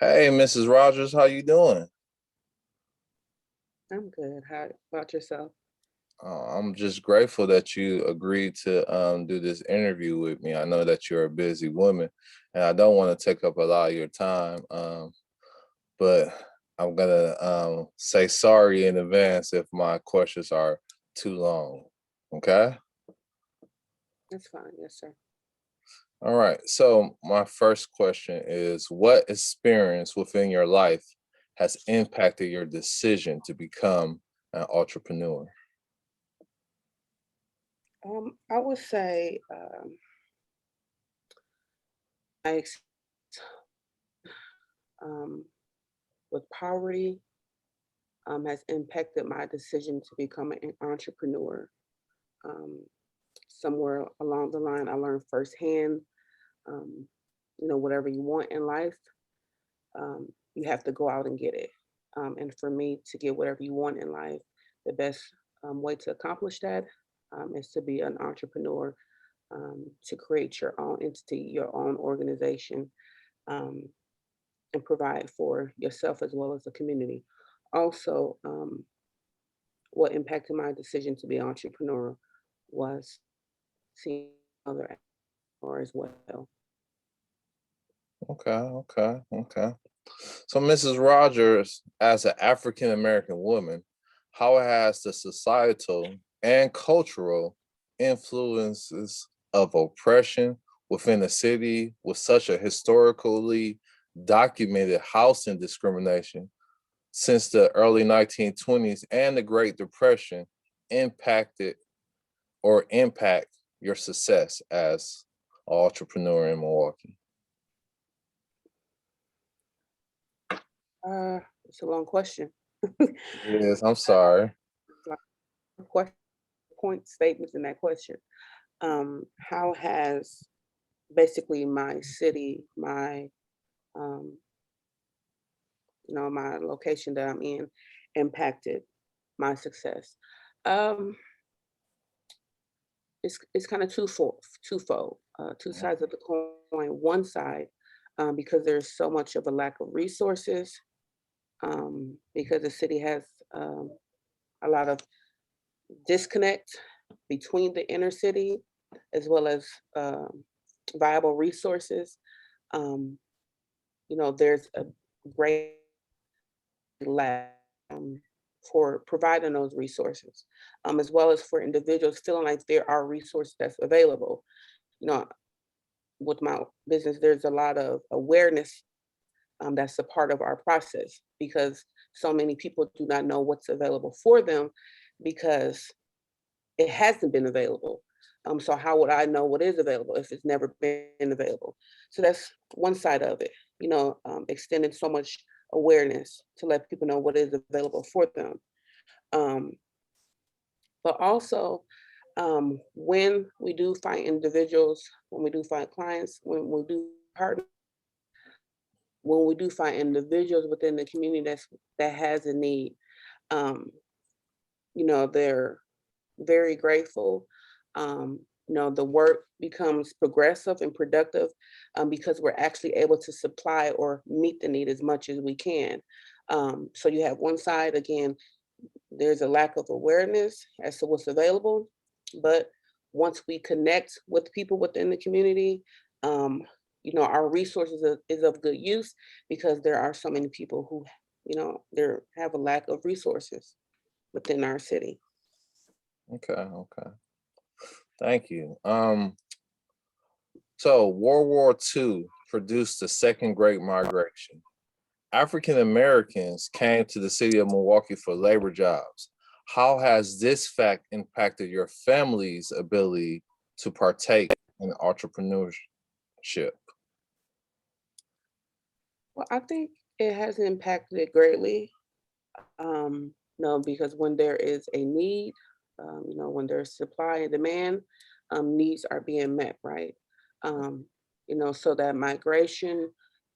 Hey, Mrs. Rogers, how you doing? I'm good. How about yourself? I'm just grateful that you agreed to do this interview with me. I know that you're a busy woman, and I don't want to take up a lot of your time, but I'm gonna say sorry in advance if my questions are too long. Okay? That's fine. Yes, sir. All right. So my first question is, what experience within your life has impacted your decision to become an entrepreneur? I would say my um, with poverty has impacted my decision to become an entrepreneur. Um, Somewhere along the line, I learned firsthand, um, whatever you want in life, you have to go out and get it. And for me to get whatever you want in life, the best way to accomplish that is to be an entrepreneur, to create your own entity, your own organization, um, and provide for yourself as well as the community. Also, what impacted my decision to be an entrepreneur was seeing other or as well. Okay. So, Mrs. Rogers, as an African American woman, how has the societal and cultural influences of oppression within the city with such a historically documented housing discrimination since the early 1920s and the Great Depression impacted or impact your success as an entrepreneur in Milwaukee? It's a long question. Yes, I'm sorry. Like question, point statements in that question. How has basically my city, um, my location that I'm in impacted my success? Um, it's kind of twofold, two sides of the coin. One side, because there's so much of a lack of resources, because the city has a lot of disconnect between the inner city as well as viable resources. Um, there's a great lack for providing those resources, as well as for individuals feeling like there are resources that's available. You know, with my business, there's a lot of awareness that's a part of our process because so many people do not know what's available for them because it hasn't been available. So how would I know what is available if it's never been available? So that's one side of it, extending so much awareness to let people know what is available for them. Um, but also, when we do find individuals, when we do find clients, when we do partner, when we do find individuals within the community that has a need, um, they're very grateful. The work becomes progressive and productive because we're actually able to supply or meet the need as much as we can. So you have one side, again, there's a lack of awareness as to what's available. But once we connect with people within the community, um, our resources is of good use because there are so many people who, there have a lack of resources within our city. Okay. Thank you. So World War II produced the Second Great Migration. African Americans came to the city of Milwaukee for labor jobs. How has this fact impacted your family's ability to partake in entrepreneurship? Well, I think it has impacted it greatly. Because when there is a need, when there's supply and demand, needs are being met, right? Um, so that migration,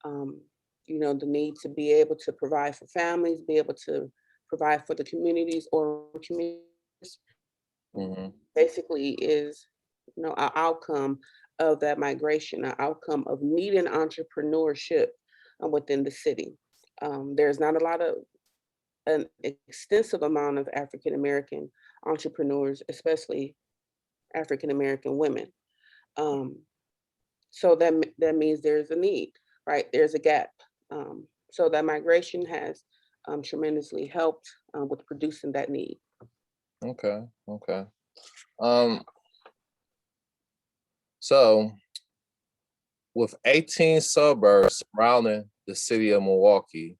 um, the need to be able to provide for families, be able to provide for the communities or communities, Hmm. basically is, an outcome of that migration, an outcome of needing entrepreneurship. within the city. There's not a lot of an extensive amount of African American entrepreneurs, especially African American women. Um, so that means there's a need, right? There's a gap. So that migration has tremendously helped with producing that need. Okay. Okay. Um, so with 18 suburbs surrounding the city of Milwaukee,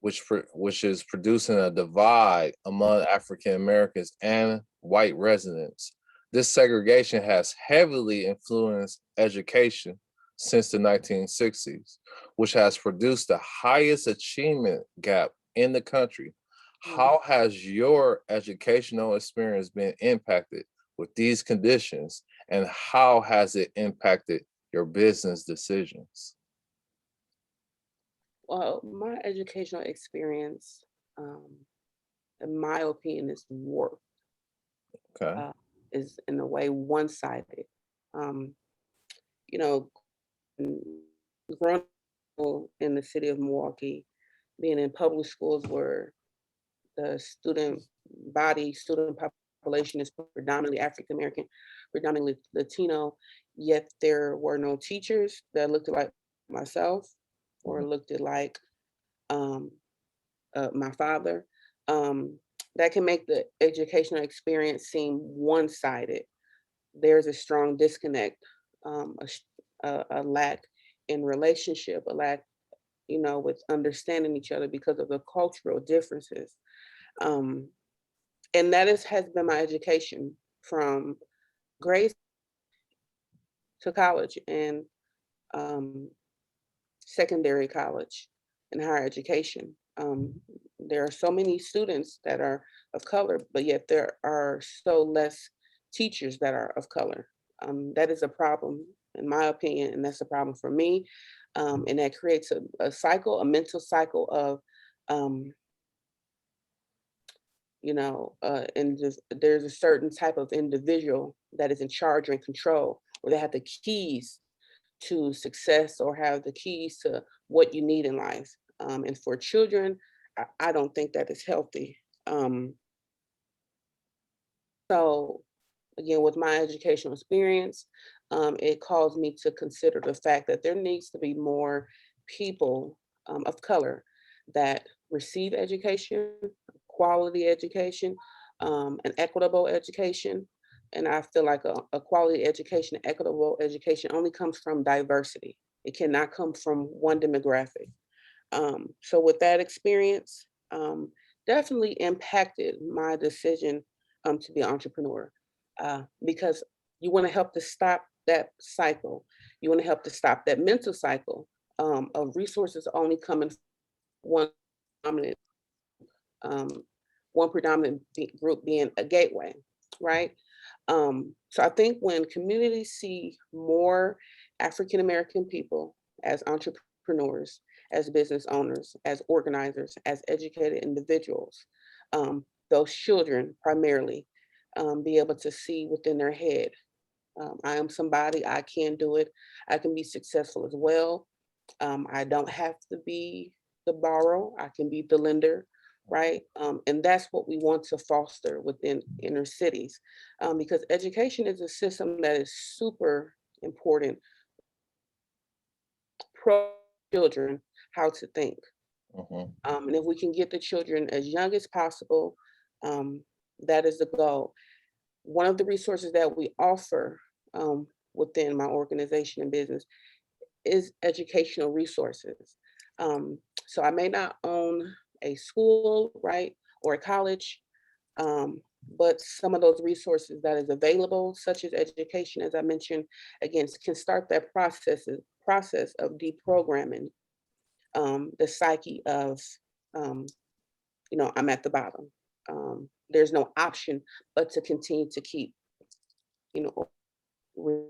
which is producing a divide among African Americans and white residents. This segregation has heavily influenced education since the 1960s, which has produced the highest achievement gap in the country. Mhm. How has your educational experience been impacted with these conditions, and how has it impacted your business decisions? Well, my educational experience, um, in my opinion, Okay. uh, is in a way one-sided. Um, you know, mm, growing up in the city of Milwaukee, being in public schools where the student population is predominantly African American, predominantly Latino, yet there were no teachers that looked like myself or Mhm. looked like um, my father. Um, that can make the educational experience seem one-sided. There's a strong disconnect, a lack in relationship, a lack, with understanding each other because of the cultural differences. Um, and that has been my education from grade to college and um, secondary college and higher education. There are so many students that are of color, but yet there are so less teachers that are of color. That is a problem, in my opinion, and that's a problem for me. And that creates a cycle, a mental cycle of um, and just there's a certain type of individual that is in charge or in control, or they have the keys to success or have the keys to what you need in life. And for children, I don't think that is healthy. Um, so again, with my educational experience, it caused me to consider the fact that there needs to be more people of color that receive education, quality education, and equitable education. And I feel like a quality education, equitable education only comes from diversity. It cannot come from one demographic. So with that experience, definitely impacted my decision to be an entrepreneur because you want to help to stop that cycle. You want to help to stop that mental cycle of resources only coming from one dominant, um, group being a gateway, right? So I think when communities see more African American people as entrepreneurs, as business owners, as organizers, as educated individuals, those children primarily be able to see within their head, I am somebody, I can do it, I can be successful as well. I don't have to be the borrower, I can be the lender, right? And that's what we want to foster within inner cities because education is a system that is super important pro children how to think. Mhm. And if we can get the children as young as possible, um, that is the goal. One of the resources that we offer within my organization and business is educational resources. Um, so I may not own a school, right, or a college, um, but some of those resources that is available, such as education, as I mentioned, again, can start that process of deprogramming the psyche of, um, I'm at the bottom. There's no option but to continue to keep, you know, re-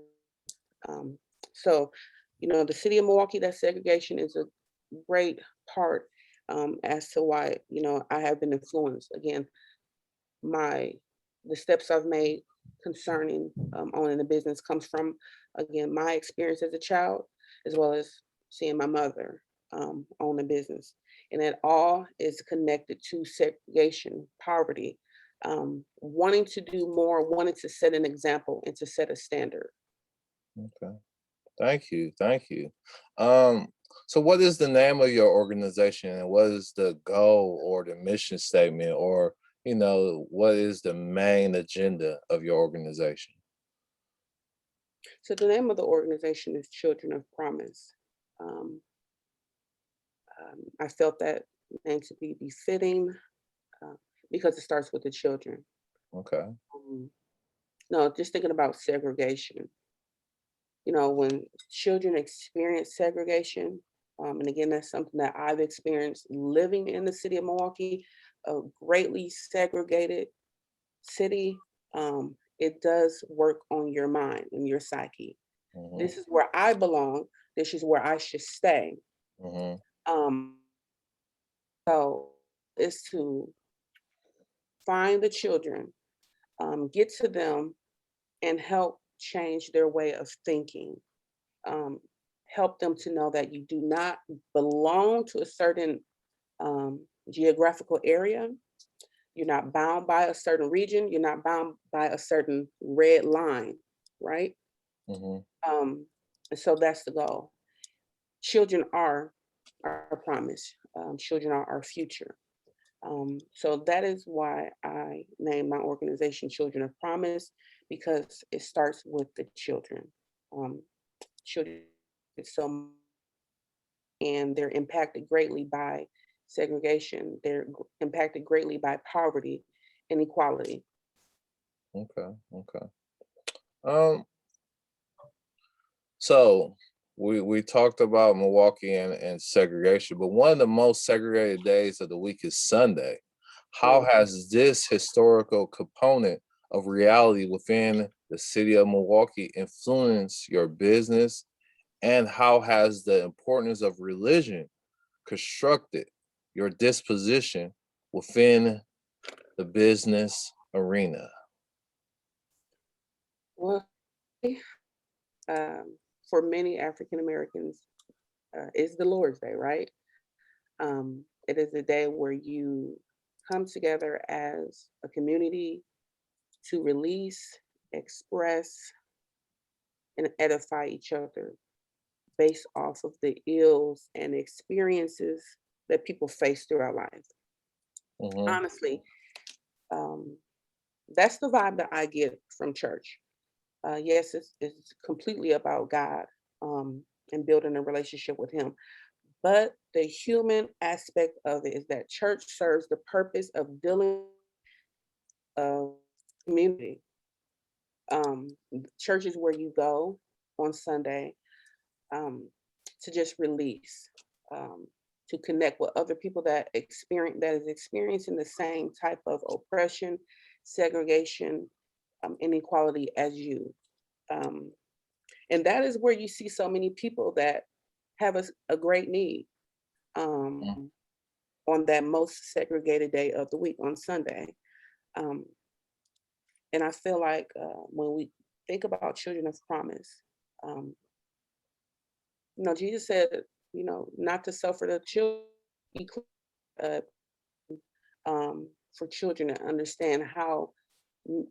um, so, the city of Milwaukee, that segregation is a great part as to why, I have been influenced. Again, my the steps I've made concerning owning a business comes from, again, my experience as a child, as well as seeing my mother. own a business. And it all is connected to segregation, poverty, wanting to do more, wanting to set an example and to set a standard. Okay. Thank you. Thank you. Um, so what is the name of your organization and what is the goal or the mission statement or what is the main agenda of your organization? So the name of the organization is Children of Promise. Um, I felt that name to be befitting uh, because it starts with the children. Okay. Um, no, just thinking about segregation. When children experience segregation, and again, that's something that I've experienced living in the city of Milwaukee, a greatly segregated city. It does work on your mind and your psyche. Mm-hmm. This is where I belong. This is where I should stay. Mm-hmm. Um, so is to find the children, get to them, and help change their way of thinking. Um, Help them to know that you do not belong to a certain geographical area. You're not bound by a certain region. You're not bound by a certain red line, right? Mm-hmm. Um, and so that's the goal. Children are our promise. Children are our future. So that is why I named my organization Children of Promise, because it starts with the children. Um, Children, so and they're impacted greatly by segregation. They're impacted greatly by poverty, inequality. Okay. Okay. Um, so we talked about Milwaukee and segregation, but one of the most segregated days of the week is Sunday. How Mm. has this historical component of reality within the city of Milwaukee influenced your business? And how has the importance of religion constructed your disposition within the business arena? Well, for many African Americans, it's the Lord's Day, right? It is a day where you come together as a community to release, express, and edify each other based off of the ills and experiences that people face throughout life. Hmm. Honestly, um, that's the vibe that I get from church. Yes, it's completely about God, and building a relationship with Him. But the human aspect of it is that church serves the purpose of dealing of community. Church is where you go on Sunday, um, to just release, um, to connect with other people that is experiencing the same type of oppression, segregation, inequality as you. Um, and that is where you see so many people that have a great need, um, on that most segregated day of the week on Sunday. Um, and I feel like when we think about children of promise, um, Jesus said, not to suffer the children, uh, for children to understand how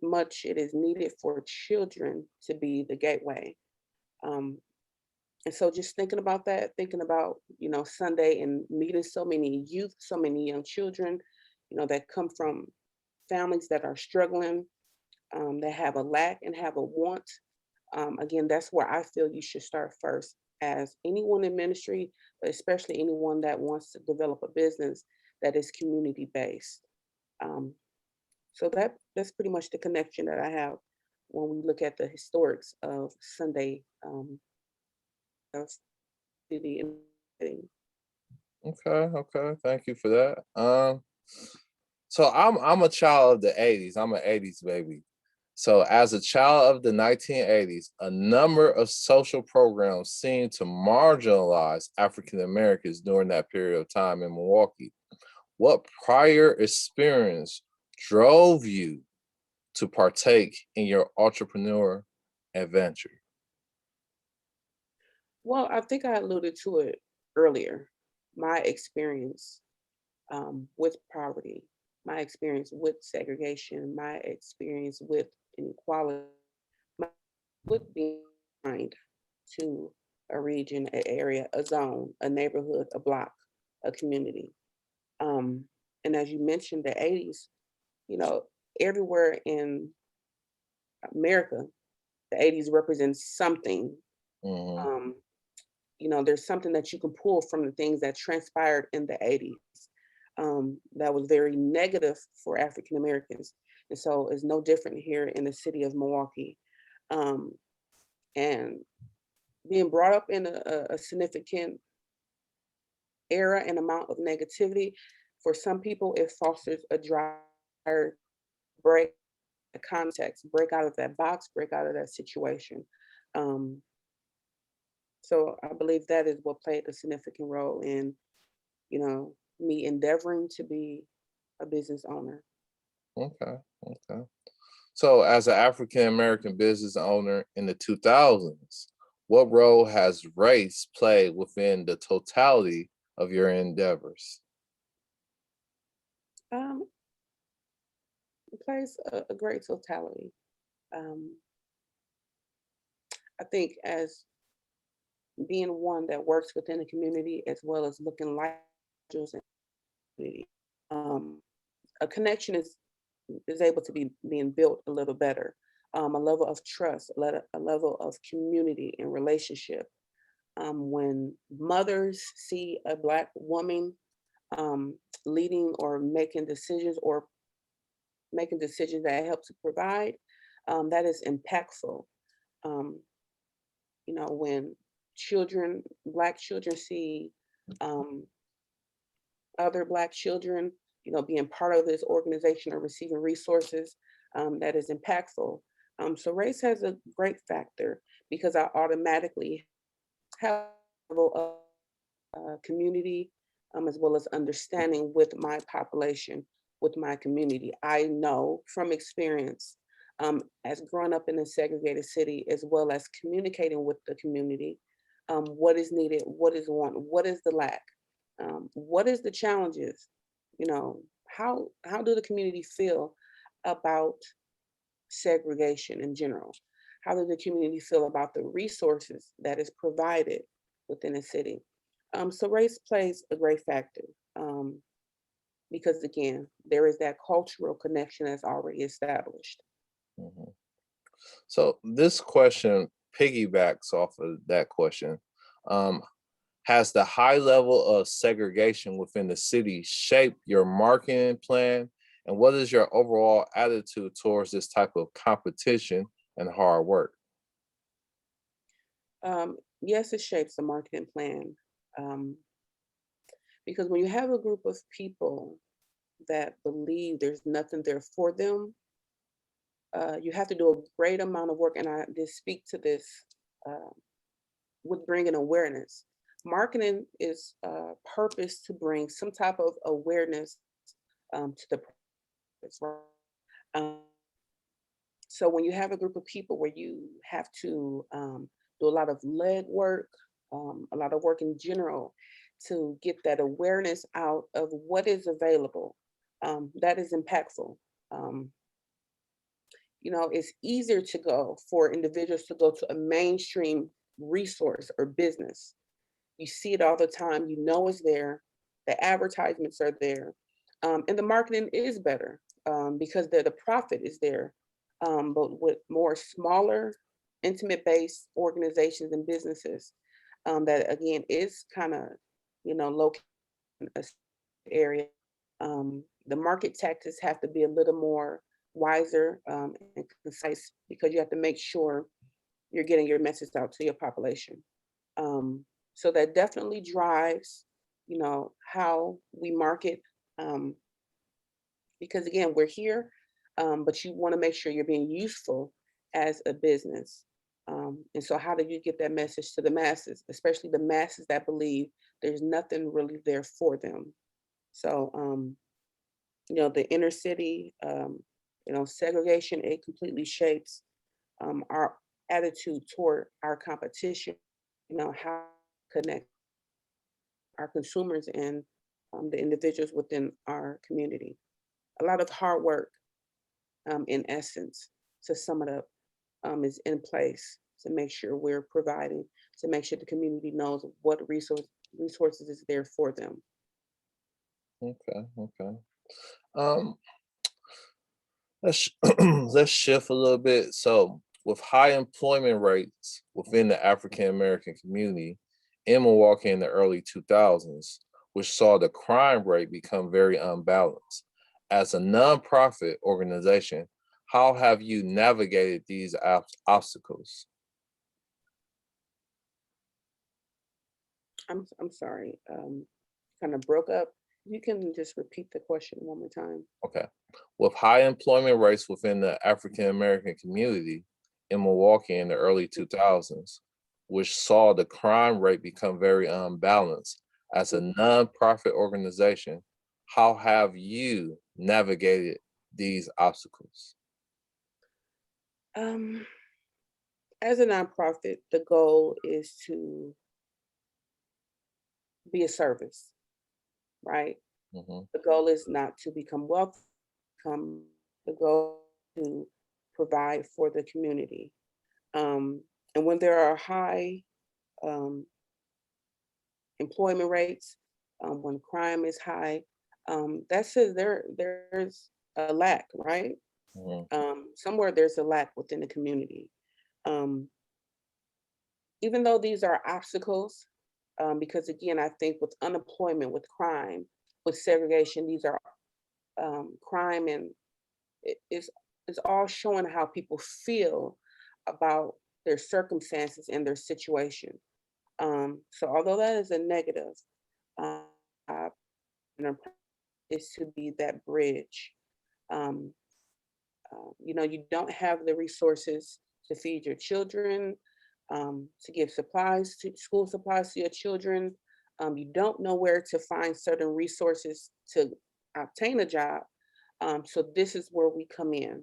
much it is needed for children to be the gateway. Um, and so just thinking about that, thinking about, Sunday and meeting so many youth, so many young children, that come from families that are struggling, that have a lack and have a want. Again, that's where I feel you should start first as anyone in ministry, but especially anyone that wants to develop a business that is community based. Um, so that's pretty much the connection that I have when we look at the historics of Sunday, of city and thing. Okay, okay. Thank you for that. So I'm a child of the 80s. I'm an 80s baby. So as a child of the 1980s, a number of social programs seemed to marginalize African Americans during that period of time in Milwaukee. What prior experience drove you to partake in your entrepreneur adventure? Well, I think I alluded to it earlier. my experience with poverty, my experience with segregation, my experience with inequality, my, with being kind to a region, an area, a zone, a neighborhood, a block, a community. Um, and as you mentioned, the 80s, you know, everywhere in America, the 80s represents something. Hmm. Um, there's something that you can pull from the things that transpired in the 80s that was very negative for African Americans. And so it's no different here in the city of Milwaukee. Um, and being brought up in a significant era and amount of negativity, for some people, it fosters a desire to break the context, break out of that box, break out of that situation. Um, so I believe that is what played a significant role in, me endeavoring to be a business owner. Okay. Okay. So, as an African American business owner in the 2000s, what role has race played within the totality of your endeavors? Um, it plays a great totality. Um, I think as being one that works within the community as well as looking like individuals in the community, um, a connection is able to be being built a little better. A level of trust, a level of community and relationship. When mothers see a Black woman um, leading or making decisions that help to provide, that is impactful. Um, when Black children see um, other Black children, being part of this organization or receiving resources, that is impactful. So race has a great factor because I automatically have a level of community, as well as understanding with my population, with my community. I know from experience, as growing up in a segregated city, as well as communicating with the community, what is needed, what is wanted, what is the lack, what is the challenges, how do the community feel about segregation in general? How does the community feel about the resources that is provided within a city? So race plays a great factor because again, there is that cultural connection that's already established. Mhm. So, this question piggybacks off of that question. Um, has the high level of segregation within the city shaped your marketing plan? And what is your overall attitude towards this type of competition and hard work? Yes, it shapes the marketing plan um, because when you have a group of people that believe there's nothing there for them, you have to do a great amount of work. And I did speak to this uh, with bringing awareness. Marketing is purpose to bring some type of awareness to the purpose, right? Um, so when you have a group of people where you have to do a lot of leg work, a lot of work in general to get that awareness out of what is available, that is impactful. Um, it's easier to go for individuals to go to a mainstream resource or business. You see it all the time, you know it's there, the advertisements are there, and the marketing is better because the profit is there. But with more smaller, intimate based organizations and businesses, that again is kind of, located in a area, the market tactics have to be a little more wiser and concise because you have to make sure you're getting your message out to your population. Um, so that definitely drives, how we market. Um, because again, we're here, but you want to make sure you're being useful as a business. And so, how do you get that message to the masses, especially the masses that believe there's nothing really there for them? So, the inner city, segregation, it completely shapes our attitude toward our competition, how to connect our consumers and the individuals within our community. A lot of hard work, in essence, to sum it up, is in place to make sure we're providing, to make sure the community knows what resources is there for them. Okay, okay. Um, let's shift a little bit. So, with high employment rates within the African American community in Milwaukee in the early 2000s, which saw the crime rate become very unbalanced. As a nonprofit organization, how have you navigated these obstacles? I'm sorry, kind of broke up. You can just repeat the question one more time. Okay. With high employment rates within the African American community in Milwaukee in the early 2000s, which saw the crime rate become very unbalanced, as a nonprofit organization, how have you navigated these obstacles? Um, as a nonprofit, the goal is to be a service, right? Hmm. The goal is not to become wealthy. Come, the goal to provide for the community. Um, and when there are high um, employment rates, when crime is high, that says there's a lack, right? Hmm. Somewhere there's a lack within the community. Um, Even though these are obstacles, because again, I think with unemployment, with crime, with segregation, these are crime, and it's all showing how people feel about their circumstances and their situation. So although that is a negative, uh, is to be that bridge. Um, you don't have the resources to feed your children, to give supplies to school supplies to your children. You don't know where to find certain resources to obtain a job. So this is where we come in.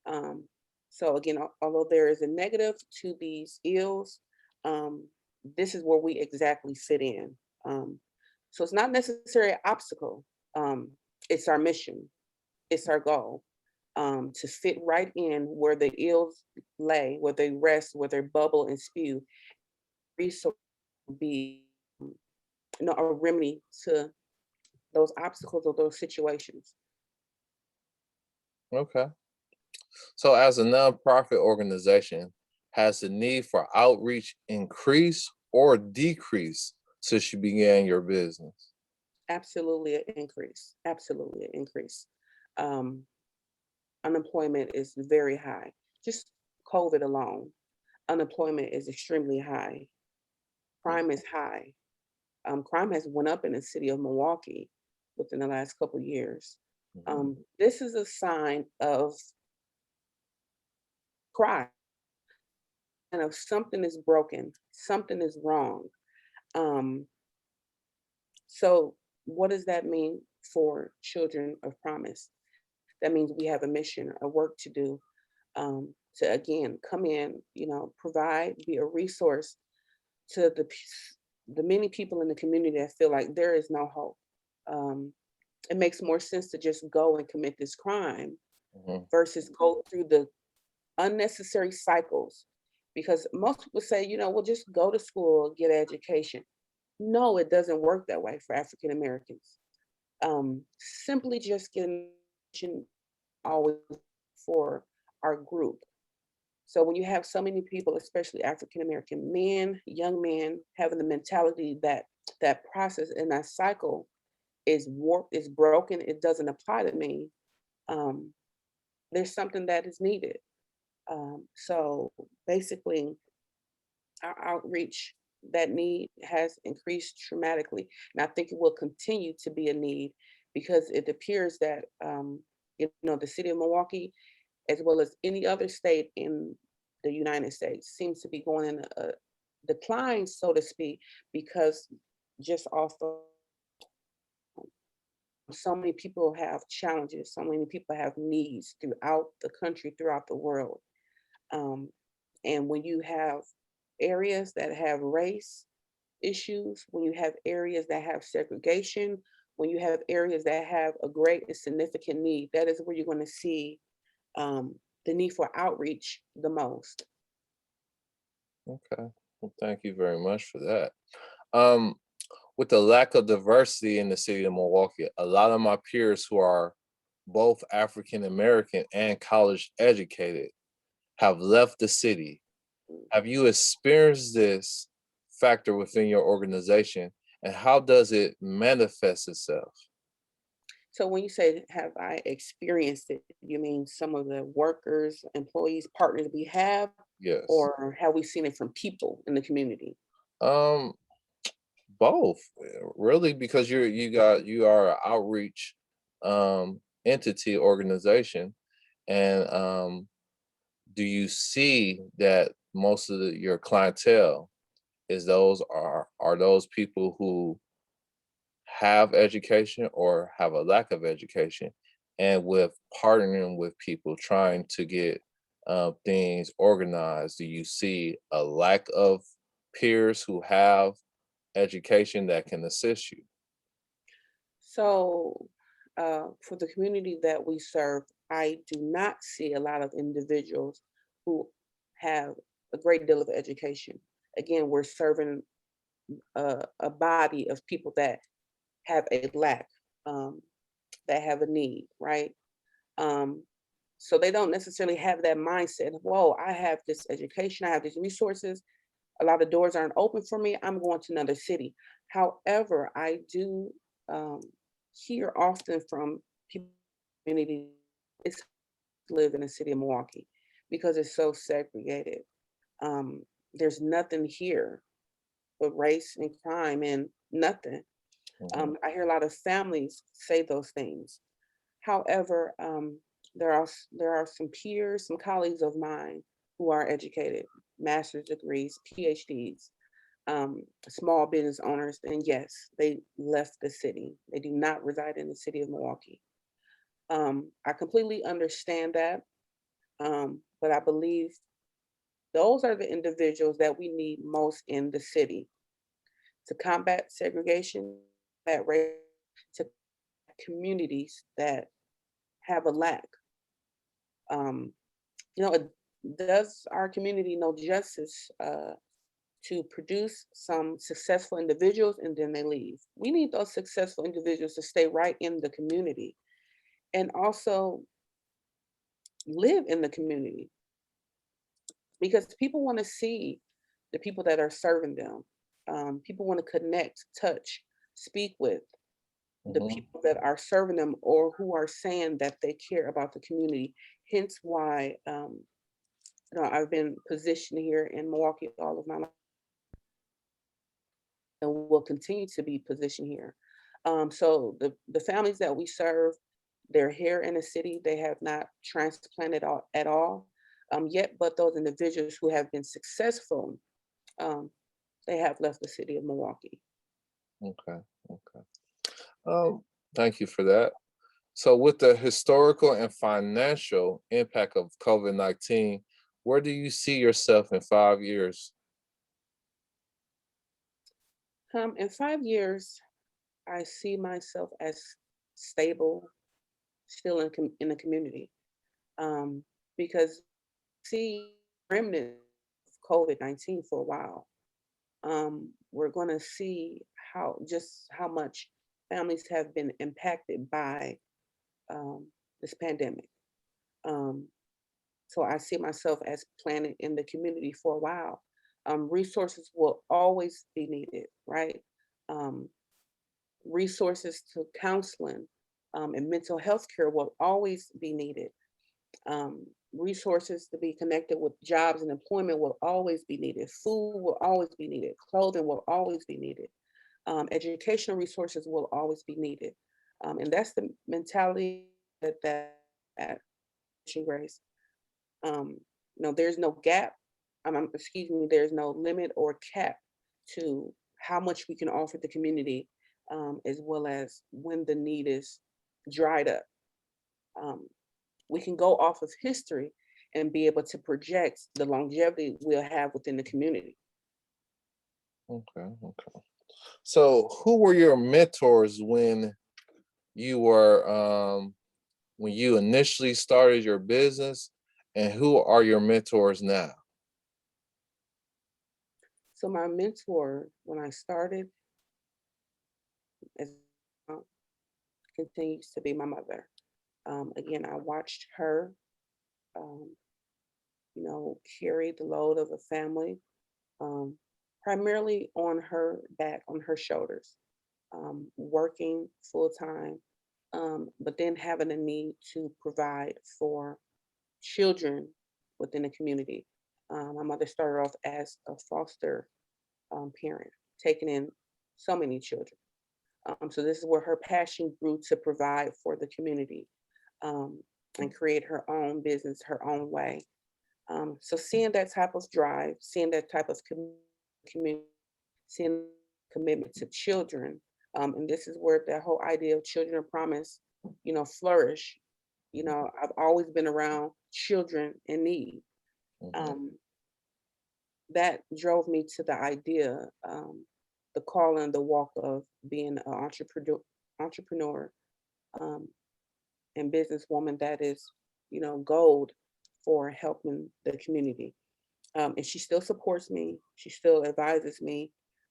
Um, so again, although there is a negative to these ills, um, this is where we exactly fit in. Um, so it's not necessarily an obstacle. Um, it's our mission. It's our goal, to fit right in where the ills lay, where they rest, where they bubble and spew. Resource will be, a remedy to those obstacles or those situations. Okay. So, as a nonprofit organization, has the need for outreach increased or decreased since you began your business? Absolutely an increase. Absolutely an increase. Um, Unemployment is very high. Just COVID alone, unemployment is extremely high. Crime is high. Crime has went up in the city of Milwaukee within the last couple years. Mhm. This is a sign of crime and of something is broken, something is wrong. Um, so, what does that mean for children of promise? That means we have a mission, a work to do, to again come in, provide, be a resource to the many people in the community that feel like there is no hope. Um, it makes more sense to just go and commit this crime Mhm. versus go through the unnecessary cycles. Because most people say, well, just go to school, get an education. No, it doesn't work that way for African Americans. Simply just getting education always for our group. So when you have so many people, especially African American men, young men, having the mentality that that process and that cycle is warped, is broken, it doesn't apply to me. Um, there's something that is needed. So basically, our outreach, that need has increased dramatically, and I think it will continue to be a need because it appears that the city of Milwaukee, as well as any other state in the United States, seems to be going in a decline, so to speak, because just off of so many people have challenges, so many people have needs throughout the country, throughout the world. Um, and when you have areas that have race, issues, when you have areas that have segregation, when you have areas that have a great and significant need, that is where you're going to see um, the need for outreach the most. Okay. Well, thank you very much for that. Um, with the lack of diversity in the city of Milwaukee, a lot of my peers who are both African American and college educated have left the city. Have you experienced this factor within your organization, and how does it manifest itself? So when you say have I experienced it, you mean some of the workers, employees, partners we have, Yes. or have we seen it from people in the community? Um, both, really, because you are an outreach entity organization, and do you see that most of your clientele are those people who have education or have a lack of education, and with partnering with people trying to get things organized, do you see a lack of peers who have education that can assist you? So for the community that we serve, I do not see a lot of individuals who have a great deal of education. Again, we're serving a body of people that have a lack, um, that have a need, right? Um, so they don't necessarily have that mindset of, whoa, I have this education, I have these resources. A lot of doors aren't open for me. I'm going to another city. However, I do um, hear often from people in the community it's live in the city of Milwaukee because it's so segregated. Um, there's nothing here but race and crime and nothing. Mhm. I hear a lot of families say those things. However, there are some peers, some colleagues of mine who are educated, master's degrees, PhDs, small business owners, and yes, they left the city. They do not reside in the city of Milwaukee. I completely understand that, but I believe those are the individuals that we need most in the city to combat segregation, that race, to communities that have a lack. Um, it does our community no justice to produce some successful individuals and then they leave. We need those successful individuals to stay right in the community and also live in the community because people want to see the people that are serving them. People want to connect, touch, speak with the Mhm. people that are serving them or who are saying that they care about the community. Hence why I've been positioned here in Milwaukee all of my life and will continue to be positioned here. So the families that we serve, they're here in the city. They have not transplanted at all yet, but those individuals who have been successful, um, they have left the city of Milwaukee. Okay. Okay. Um, thank you for that. So, with the historical and financial impact of COVID-19, where do you see yourself in 5 years? In 5 years, I see myself as stable, still in the community, um, because see remnant of COVID-19 for a while. We're going to see how much families have been impacted by this pandemic. Um, so I see myself as planning in the community for a while. Resources will always be needed, right? Um, Resources to counseling and mental health care will always be needed. Resources to be connected with jobs and employment will always be needed. Food will always be needed. Clothing will always be needed. Educational resources will always be needed. And that's the mentality that at Mission Grace. Um, there's no gap. Excuse me, there's no limit or cap to how much we can offer the community, as well as when the need is dried up. Um, we can go off of history and be able to project the longevity we'll have within the community. Okay. Okay. So, who were your mentors you were when you initially started your business, and who are your mentors now? So my mentor when I started as continues to be my mother. Again, I watched her, um, carry the load of a family, um, primarily on her back, on her shoulders, working full time, but then having a need to provide for children within the community. My mother started off as a foster parent, taking in so many children. So this is where her passion grew to provide for the community, um, and create her own business her own way. So seeing that type of drive, seeing that type of community, seeing commitment to children, and this is where the whole idea of children of promise, flourish. I've always been around children in need. Hmm. Um, that drove me to the idea, the call and the walk of being an entrepreneur, um, and businesswoman that is, gold for helping the community. And she still supports me. She still advises me.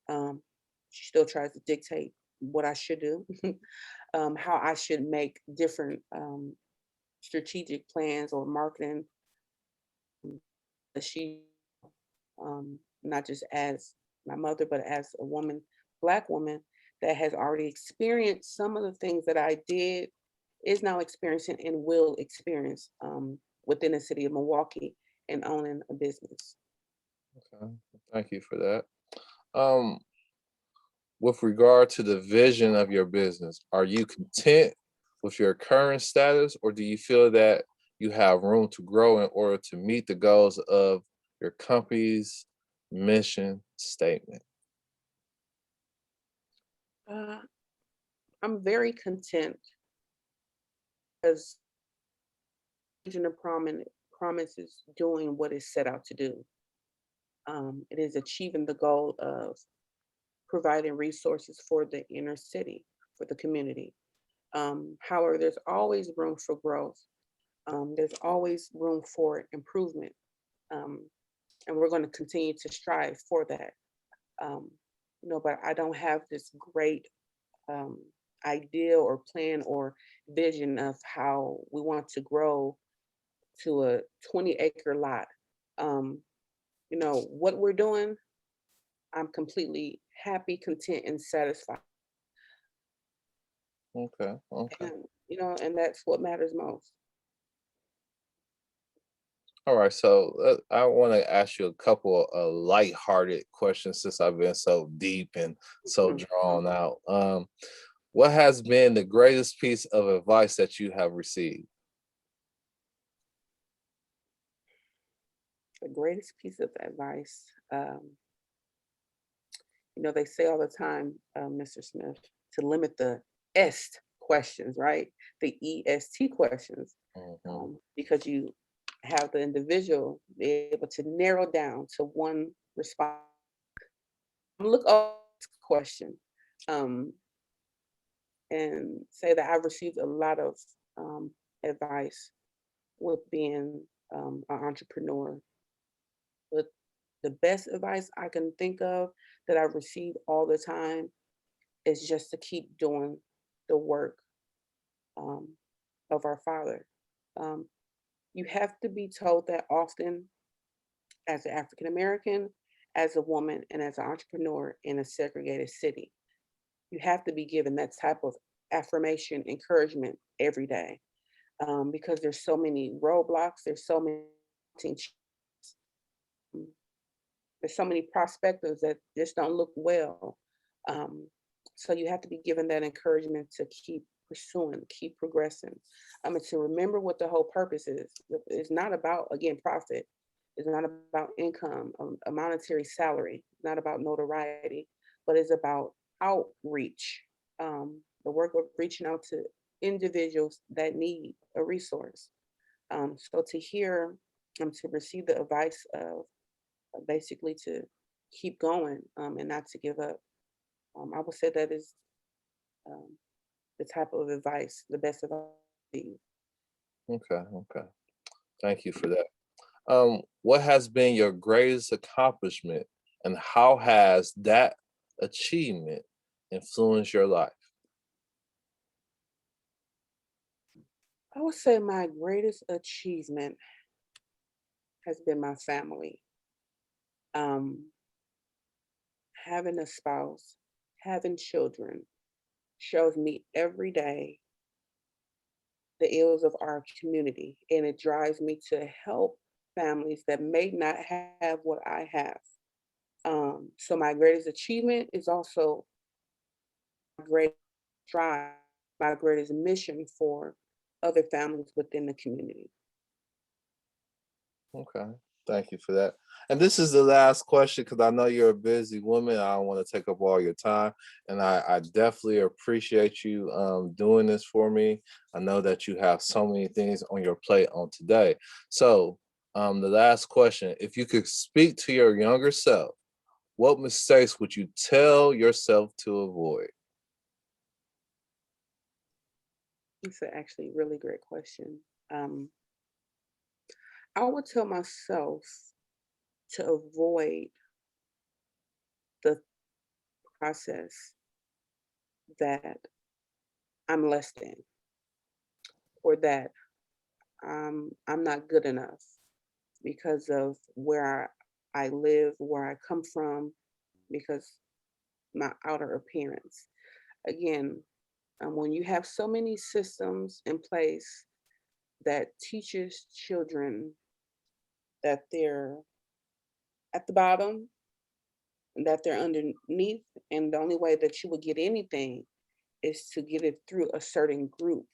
Um, she still tries to dictate what I should do, how I should make different strategic plans or marketing. She, not just as my mother, but as a woman, Black woman that has already experienced some of the things that I did, is now experiencing and will experience within the city of Milwaukee and owning a business. Okay. Thank you for that. Um, with regard to the vision of your business, are you content with your current status, or do you feel that you have room to grow in order to meet the goals of your company's mission statement? Uh, I'm very content as Vision of Promise is doing what it's set out to do. It is achieving the goal of providing resources for the inner city, for the community. However, there's always room for growth. There's always room for improvement. Um, and we're going to continue to strive for that. Um, but I don't have this great um, idea or plan or vision of how we want to grow to a 20-acre lot. Um, what we're doing, I'm completely happy, content, and satisfied. Okay. Okay. And that's what matters most. All right. So I want to ask you a couple of lighthearted questions since I've been so deep and so Mhm. drawn out. What has been the greatest piece of advice that you have received? The greatest piece of advice, they say all the time, Mr. Smith, to limit the est questions, right? The EST questions, Hmm. because you have the individual be able to narrow down to one response. Look up this question, um, and say that I've received a lot of um, advice with being an entrepreneur. But the best advice I can think of that I've received all the time is just to keep doing the work um, of our Father. Um, you have to be told that often as an African American, as a woman, and as an entrepreneur in a segregated city. You have to be given that type of affirmation, encouragement every day, because there's so many roadblocks, mm, there's so many perspectives that just don't look well. Um, so you have to be given that encouragement to keep pursuing, keep progressing, and to remember what the whole purpose is. It's not about, again, profit. It's not about income, a monetary salary. It's not about notoriety, but it's about outreach. The work of reaching out to individuals that need a resource. So to hear, to receive the advice of basically to keep going, and not to give up. I would say that is um, the type of advice, the best advice. Okay, okay. Thank you for that. What has been your greatest accomplishment, and how has that achievement influenced your life? I would say my greatest achievement has been my family. Um, Having a spouse, having children shows me every day the ills of our community, and it drives me to help families that may not have what I have. So my greatest achievement is also my greatest drive, my greatest mission for other families within the community. Okay. Thank you for that. And this is the last question because I know you're a busy woman. I don't want to take up all your time. And I definitely appreciate you doing this for me. I know that you have so many things on your plate on today. So, the last question, if you could speak to your younger self, what mistakes would you tell yourself to avoid? It's a actually really great question. Um, I would tell myself to avoid the process that I'm less than or that I'm not good enough because of where I live, where I come from, because my outer appearance. Again, when you have so many systems in place that teaches children that they're at the bottom, that they're underneath, and the only way that you would get anything is to get it through a certain group.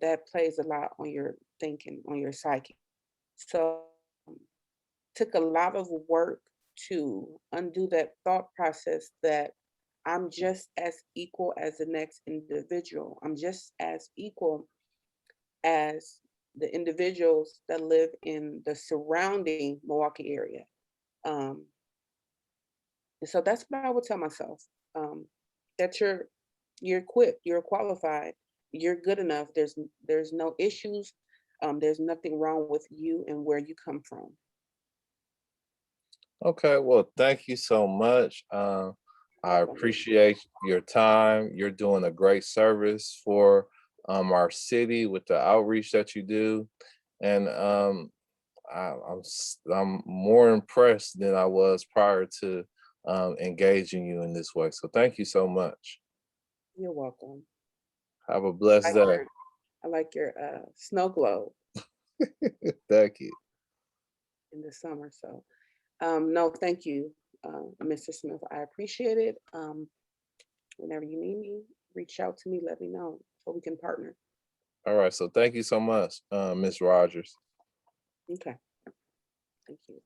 That plays a lot on your thinking, on your psyche. So took a lot of work to undo that thought process that I'm just as equal as the next individual. I'm just as equal as the individuals that live in the surrounding Milwaukee area. Um, and so that's what I would tell myself. Um, that you're equipped, you're qualified, you're good enough. There's no issues. There's nothing wrong with you and where you come from. Okay, well, thank you so much. I Welcome. appreciate your time. You're doing a great service for our city with the outreach that you do, and I'm more impressed than I was prior to engaging you in this way. So thank you so much. You're welcome. Have a I blessed like day. your I like your snow globe Thank you. in the summer. So no, thank you, Mr. Smith. I appreciate it. Whenever you need me, reach out to me, let me know so we can partner. All right, so thank you so much, Miss Rogers. Okay. Thank you.